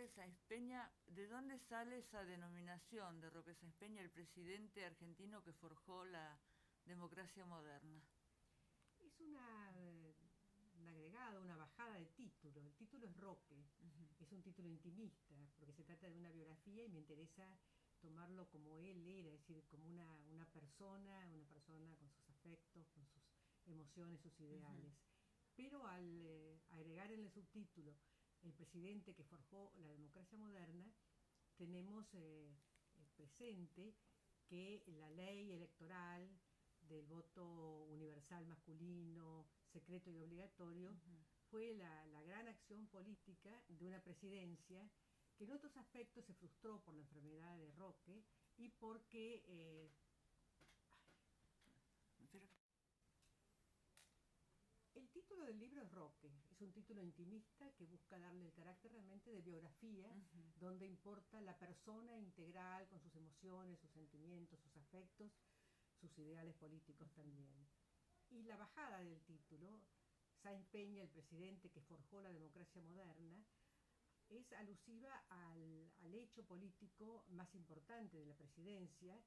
Roque Sáenz Peña, ¿de dónde sale esa denominación de Roque Sáenz Peña, el presidente argentino que forjó la democracia moderna? Es un agregado, una bajada de título. El título es Roque, es un título intimista, porque se trata de una biografía y me interesa tomarlo como él era, es decir, como una persona con sus afectos, con sus emociones, sus ideales. Pero al agregar en el subtítulo el presidente que forjó la democracia moderna, tenemos presente que la ley electoral del voto universal masculino, secreto y obligatorio, fue la gran acción política de una presidencia que en otros aspectos se frustró por la enfermedad de Roque y porque Pero, el título del libro es Roque, es un título intimista que busca darle el carácter realmente de biografía, donde importa la persona integral con sus emociones, sus sentimientos, sus afectos, sus ideales políticos también. Y la bajada del título, Sáenz Peña, el presidente que forjó la democracia moderna, es alusiva al hecho político más importante de la presidencia,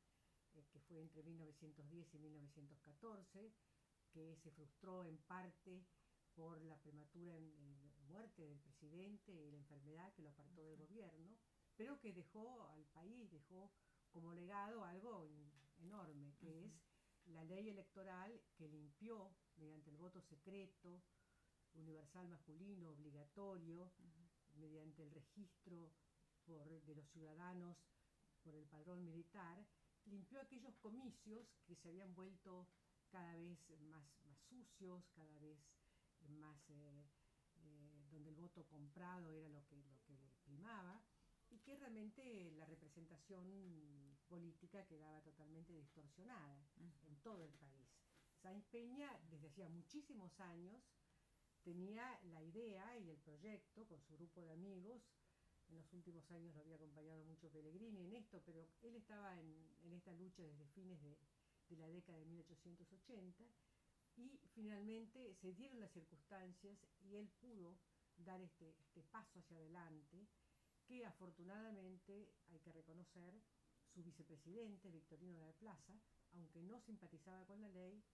que fue entre 1910 y 1914, que se frustró en parte por la prematura muerte del presidente y la enfermedad que lo apartó del gobierno, pero que dejó al país, dejó como legado algo enorme, que es la ley electoral que limpió mediante el voto secreto, universal masculino, obligatorio, mediante el registro de los ciudadanos por el padrón militar, limpió aquellos comicios que se habían vuelto cada vez más sucios, cada vez más donde el voto comprado era lo que primaba, y que realmente la representación política quedaba totalmente distorsionada en todo el país. Sáenz Peña, desde hacía muchísimos años, tenía la idea y el proyecto con su grupo de amigos. En los últimos años lo había acompañado mucho Pellegrini en esto, pero él estaba en esta lucha desde fines de la década de 1880 y finalmente se dieron las circunstancias y él pudo dar este paso hacia adelante que afortunadamente, hay que reconocer, su vicepresidente, Victorino de la Plaza, aunque no simpatizaba con la ley,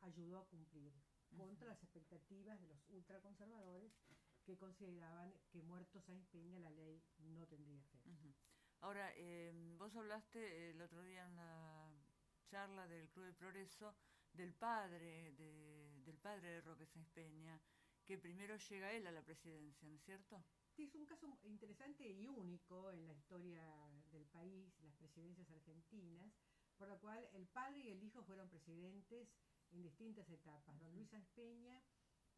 ayudó a cumplir contra las expectativas de los ultraconservadores que consideraban que muerto Sáenz Peña la ley no tendría efecto. ahora, vos hablaste el otro día en la charla del Club del Progreso del padre de Roque Sáenz Peña, que primero llega él a la presidencia, ¿no es cierto? Sí, es un caso interesante y único en la historia del país, las presidencias argentinas, por lo cual el padre y el hijo fueron presidentes en distintas etapas. Don Luis Sáenz Peña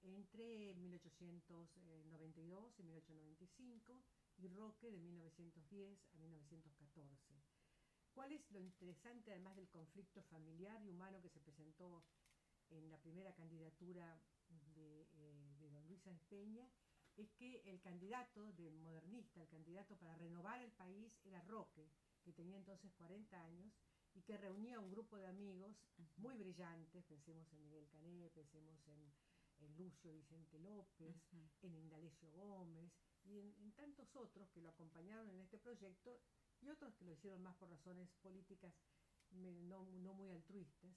entre 1892 y 1895 y Roque de 1910 a 1914. ¿Cuál es lo interesante además del conflicto familiar y humano que se presentó en la primera candidatura de don Luis Sáenz Peña? Es que el candidato de modernista, el candidato para renovar el país era Roque, que tenía entonces 40 años y que reunía un grupo de amigos muy brillantes, pensemos en Miguel Cané, pensemos en Lucio Vicente López, en Indalecio Gómez y en tantos otros que lo acompañaron en este proyecto y otros que lo hicieron más por razones políticas no muy altruistas.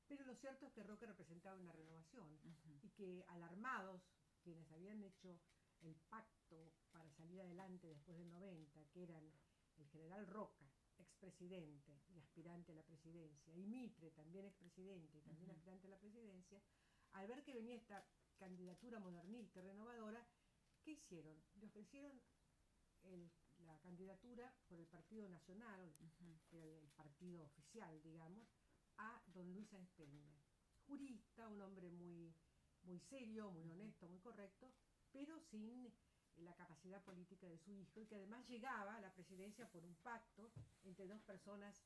Pero lo cierto es que Roque representaba una renovación y que alarmados quienes habían hecho el pacto para salir adelante después del 90, que eran el general Roca, expresidente y aspirante a la presidencia, y Mitre, también expresidente y también aspirante a la presidencia, al ver que venía esta candidatura modernista y renovadora, ¿qué hicieron? Le ofrecieron la candidatura por el Partido Nacional, que era el partido oficial, digamos, a don Luis Sáenz Peña. Jurista, un hombre muy serio, muy honesto, muy correcto, pero sin la capacidad política de su hijo y que además llegaba a la presidencia por un pacto entre dos personas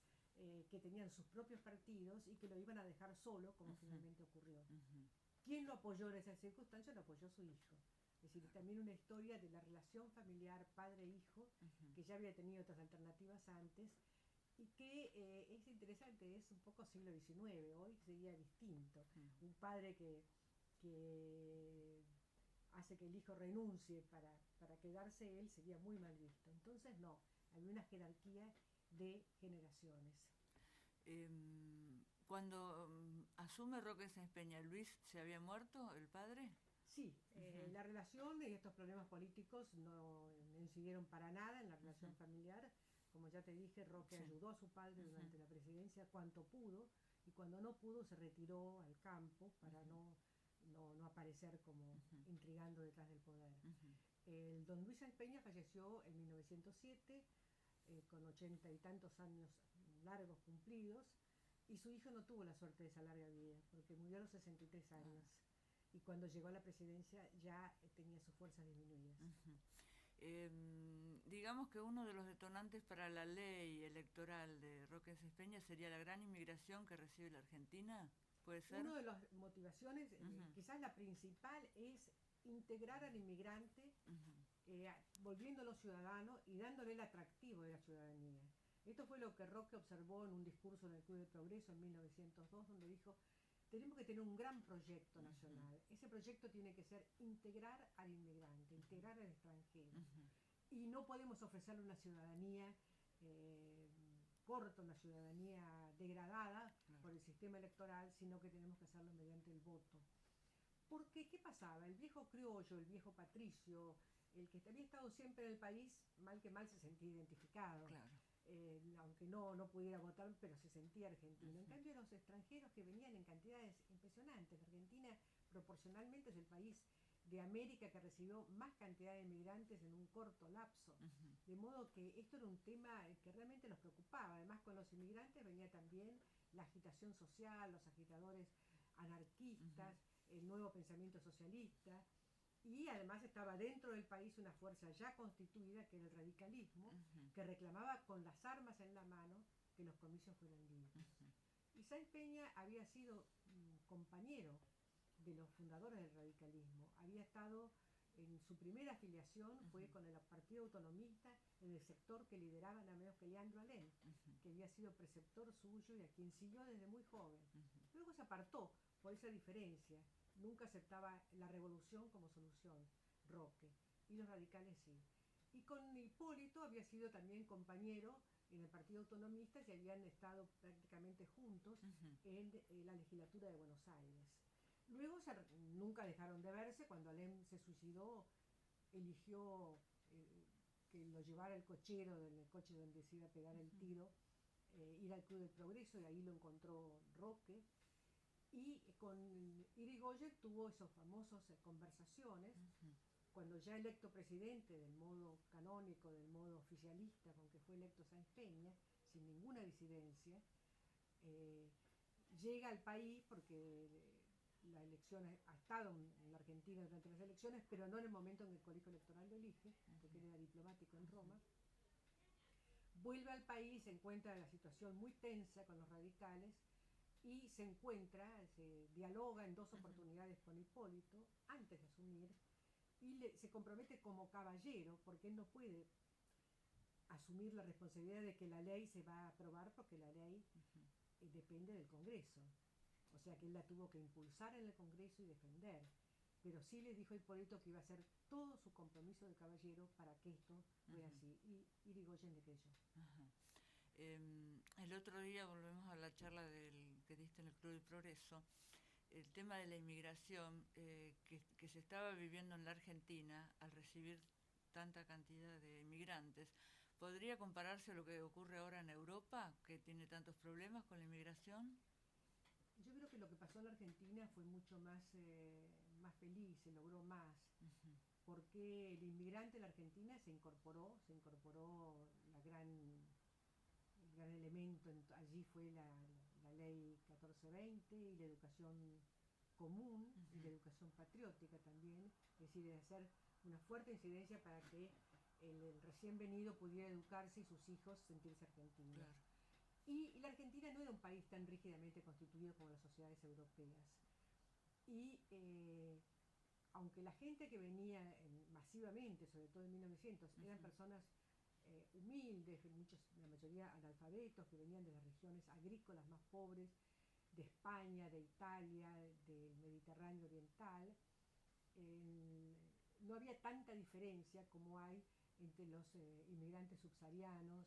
que tenían sus propios partidos y que lo iban a dejar solo, como finalmente ocurrió. ¿Quién lo apoyó en esa circunstancia? Lo apoyó su hijo. Es decir, también una historia de la relación familiar padre-hijo, que ya había tenido otras alternativas antes, y que es interesante, es un poco siglo XIX, hoy sería distinto. Un padre que hace que el hijo renuncie para quedarse él, sería muy mal visto. Entonces no, había una jerarquía de generaciones. Cuando asume Roque Sáenz Peña, ¿Luis se había muerto, el padre? Sí, la relación y estos problemas políticos no incidieron para nada en la relación familiar. Como ya te dije, Roque ayudó a su padre durante la presidencia cuanto pudo, y cuando no pudo se retiró al campo para no aparecer como intrigando detrás del poder. El don Luis Sáenz Peña falleció en 1907, con 80 y tantos años largos cumplidos, y su hijo no tuvo la suerte de esa larga vida, porque murió a los 63 años. Y cuando llegó a la presidencia ya tenía sus fuerzas disminuidas. Digamos que uno de los detonantes para la ley electoral de Roque Sáenz Peña sería la gran inmigración que recibe la Argentina, ¿puede ser? Una de las motivaciones, quizás la principal, es integrar al inmigrante, volviéndolo ciudadano y dándole el atractivo de la ciudadanía. Esto fue lo que Roque observó en un discurso en el Club del Progreso en 1902, donde dijo: tenemos que tener un gran proyecto nacional. Ese proyecto tiene que ser integrar al inmigrante, integrar al extranjero. Y no podemos ofrecerle una ciudadanía corta, una ciudadanía degradada por el sistema electoral, sino que tenemos que hacerlo mediante el voto. Porque, ¿qué pasaba? El viejo criollo, el viejo patricio, el que había estado siempre en el país, mal que mal se sentía identificado. Claro. Aunque no pudiera votar, pero se sentía argentino. En cambio, los extranjeros que venían en cantidades impresionantes, la Argentina proporcionalmente es el país de América que recibió más cantidad de inmigrantes en un corto lapso. De modo que esto era un tema que realmente los preocupaba. Además, con los inmigrantes venía también la agitación social, los agitadores anarquistas, el nuevo pensamiento socialista. Y además estaba dentro del país una fuerza ya constituida, que era el radicalismo, que reclamaba con las armas en la mano que los comicios fueran libres. Y Sáenz Peña había sido compañero de los fundadores del radicalismo. Había estado en su primera afiliación, fue con el Partido Autonomista, en el sector que lideraba nada menos que Leandro Alem, que había sido preceptor suyo y a quien siguió desde muy joven. Luego se apartó por esa diferencia. Nunca aceptaba la revolución como solución, Roque, y los radicales sí. Y con Hipólito había sido también compañero en el Partido Autonomista y habían estado prácticamente juntos en la legislatura de Buenos Aires. Luego nunca dejaron de verse. Cuando Alem se suicidó, eligió que lo llevara el cochero en el coche donde se iba a pegar el tiro, ir al Club del Progreso, y ahí lo encontró Roque. Y con Irigoyen tuvo esas famosas conversaciones, cuando ya electo presidente del modo canónico, del modo oficialista con que fue electo Sáenz Peña, sin ninguna disidencia, llega al país, porque la elección ha estado en la Argentina durante las elecciones, pero no en el momento en que el colegio electoral lo elige, porque él era diplomático en Roma. Vuelve al país, se encuentra la situación muy tensa con los radicales, y se dialoga en dos oportunidades con Hipólito antes de asumir, y se compromete como caballero, porque él no puede asumir la responsabilidad de que la ley se va a aprobar, porque la ley depende del Congreso. O sea que él la tuvo que impulsar en el Congreso y defender. Pero sí le dijo a Hipólito que iba a hacer todo su compromiso de caballero para que esto fuera así. Y Irigoyen le creyó. El otro día volvemos a la charla que diste en el Club del Progreso, el tema de la inmigración que se estaba viviendo en la Argentina al recibir tanta cantidad de inmigrantes. ¿Podría compararse a lo que ocurre ahora en Europa, que tiene tantos problemas con la inmigración? Yo creo que lo que pasó en la Argentina fue mucho más feliz, se logró más, porque el inmigrante en la Argentina se incorporó el gran elemento allí fue la ley 1420 y la educación común y la educación patriótica también, es decir, de hacer una fuerte incidencia para que el recién venido pudiera educarse y sus hijos sentirse argentinos. Claro. Y la Argentina no era un país tan rígidamente constituido como las sociedades europeas. Y aunque la gente que venía masivamente, sobre todo en 1900, eran personas humildes, la mayoría analfabetos, que venían de las regiones agrícolas más pobres, de España, de Italia, del Mediterráneo oriental, no había tanta diferencia como hay entre los inmigrantes subsaharianos,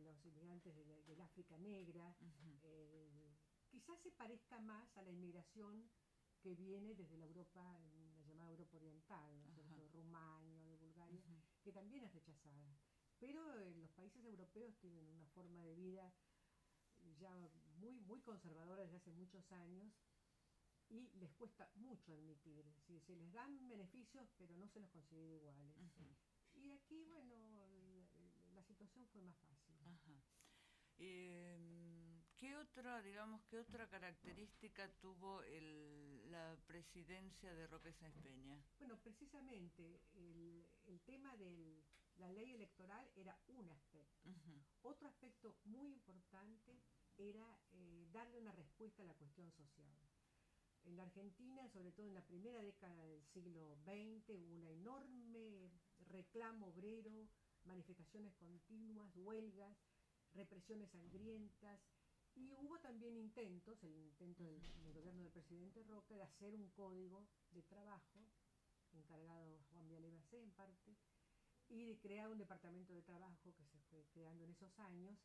los inmigrantes del África negra. Quizás se parezca más a la inmigración que viene desde la Europa, la llamada Europa Oriental, ¿no es cierto?, de Rumania, de Bulgaria, que también es rechazada. Pero los países europeos tienen una forma de vida ya muy conservadora desde hace muchos años y les cuesta mucho admitir. Es decir, se les dan beneficios, pero no se los considera iguales. Y aquí, bueno, la situación fue más fácil. ¿Qué otra característica tuvo la presidencia de Roque Sáenz Peña? Bueno, precisamente el tema de la ley electoral era un aspecto. Otro aspecto muy importante era darle una respuesta a la cuestión social. En la Argentina, sobre todo en la primera década del siglo XX, hubo un enorme reclamo obrero, manifestaciones continuas, huelgas, represiones sangrientas, y hubo también intentos, el intento del gobierno del presidente Roca de hacer un código de trabajo, encargado Juan Viale Basé en parte, y de crear un departamento de trabajo que se fue creando en esos años.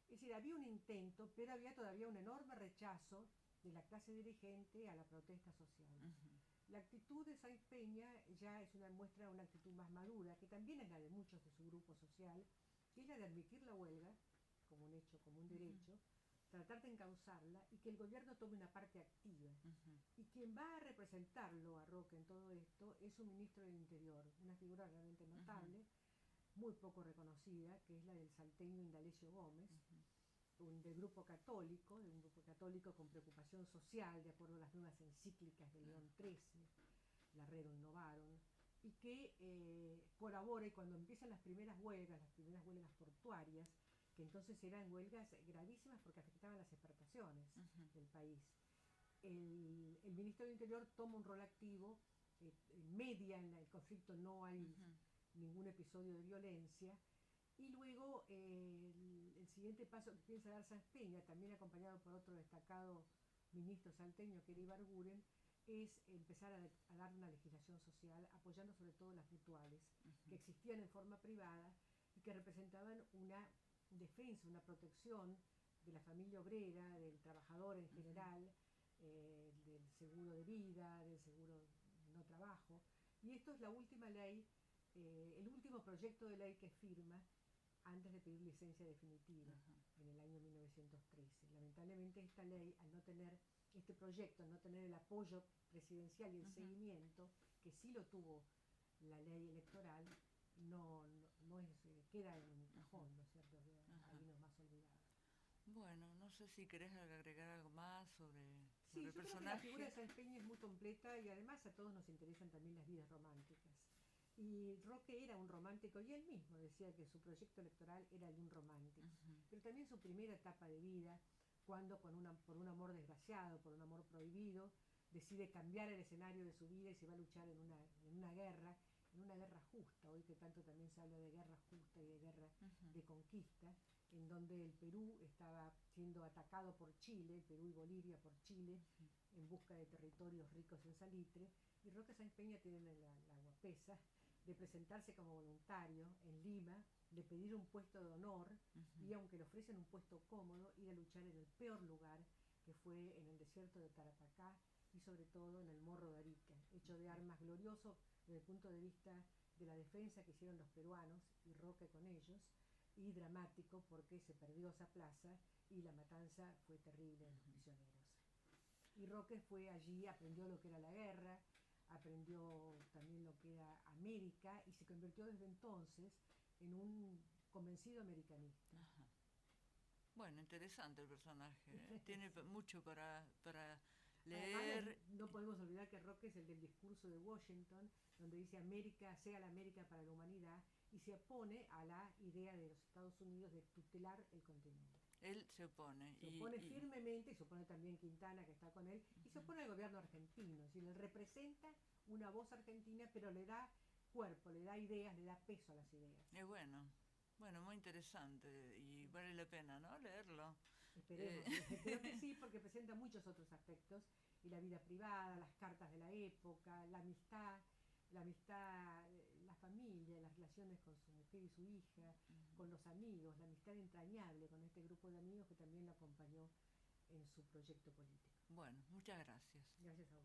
Es decir, había un intento, pero había todavía un enorme rechazo de la clase dirigente a la protesta social. La actitud de Sáenz Peña ya es muestra una actitud más madura, que también es la de muchos de su grupo social, que es la de admitir la huelga como un hecho, como un derecho, tratar de encauzarla y que el gobierno tome una parte activa. Y quien va a representarlo a Roque en todo esto es un ministro del Interior, una figura realmente notable, muy poco reconocida, que es la del salteño Indalecio Gómez, del grupo católico, de un grupo católico con preocupación social, de acuerdo a las nuevas encíclicas de León XIII, la Rerum Novarum, y que colabora, y cuando empiezan las primeras huelgas portuarias, que entonces eran huelgas gravísimas porque afectaban las exportaciones del país, el ministro del Interior toma un rol activo, media en el conflicto, no hay ningún episodio de violencia, y luego el siguiente paso que piensa dar Sáenz Peña, también acompañado por otro destacado ministro salteño que era Ibarguren, es empezar a dar una legislación social, apoyando sobre todo las mutuales, que existían en forma privada y que representaban una defensa, una protección de la familia obrera, del trabajador en general, del seguro de vida, del seguro no trabajo. Y esto es la última ley, el último proyecto de ley que firma antes de pedir licencia definitiva en el año 1913. Lamentablemente esta ley, al no tener este proyecto, al no tener el apoyo presidencial y el seguimiento, que sí lo tuvo la ley electoral, queda en un cajón, ¿no es cierto? Ahí nomás olvidado. Bueno, no sé si querés agregar algo más sobre Sí, el yo personaje. creo que la figura de Sáenz Peña es muy completa y además a todos nos interesan también las vidas románticas. Y Roque era un romántico y él mismo decía que su proyecto electoral era el de un romántico. Pero también su primera etapa de vida, cuando por un amor desgraciado, por un amor prohibido, decide cambiar el escenario de su vida y se va a luchar en una guerra justa, hoy que tanto también se habla de guerra justa y de guerra de conquista, en donde el Perú estaba siendo atacado por Chile, Perú y Bolivia por Chile, en busca de territorios ricos en salitre, y Roque Sáenz Peña tiene la guapesa de presentarse como voluntario en Lima, de pedir un puesto de honor, y aunque le ofrecen un puesto cómodo, ir a luchar en el peor lugar, que fue en el desierto de Tarapacá y sobre todo en el Morro de Arica, hecho de armas glorioso desde el punto de vista de la defensa que hicieron los peruanos y Roque con ellos, y dramático porque se perdió esa plaza y la matanza fue terrible en los prisioneros. Y Roque fue allí, aprendió lo que era la guerra, aprendió también lo que era América y se convirtió desde entonces en un convencido americanista. Bueno, interesante el personaje, tiene mucho para leer. Además, no podemos olvidar que Roque es el del discurso de Washington, donde dice América, sea la América para la humanidad, y se opone a la idea de los Estados Unidos de tutelar el continente. Él se opone. Se opone firmemente, y se opone también Quintana, que está con él, y se opone al gobierno argentino. Es decir, él representa una voz argentina, pero le da cuerpo, le da ideas, le da peso a las ideas. Es bueno, muy interesante y vale la pena, ¿no?, leerlo. Esperemos, espero que sí, porque presenta muchos otros aspectos, y la vida privada, las cartas de la época, la amistad, la amistad, la familia, las relaciones con su mujer y su hija, con los amigos, la amistad entrañable con este grupo de amigos que también la acompañó en su proyecto político. Bueno, muchas gracias. Gracias a vos.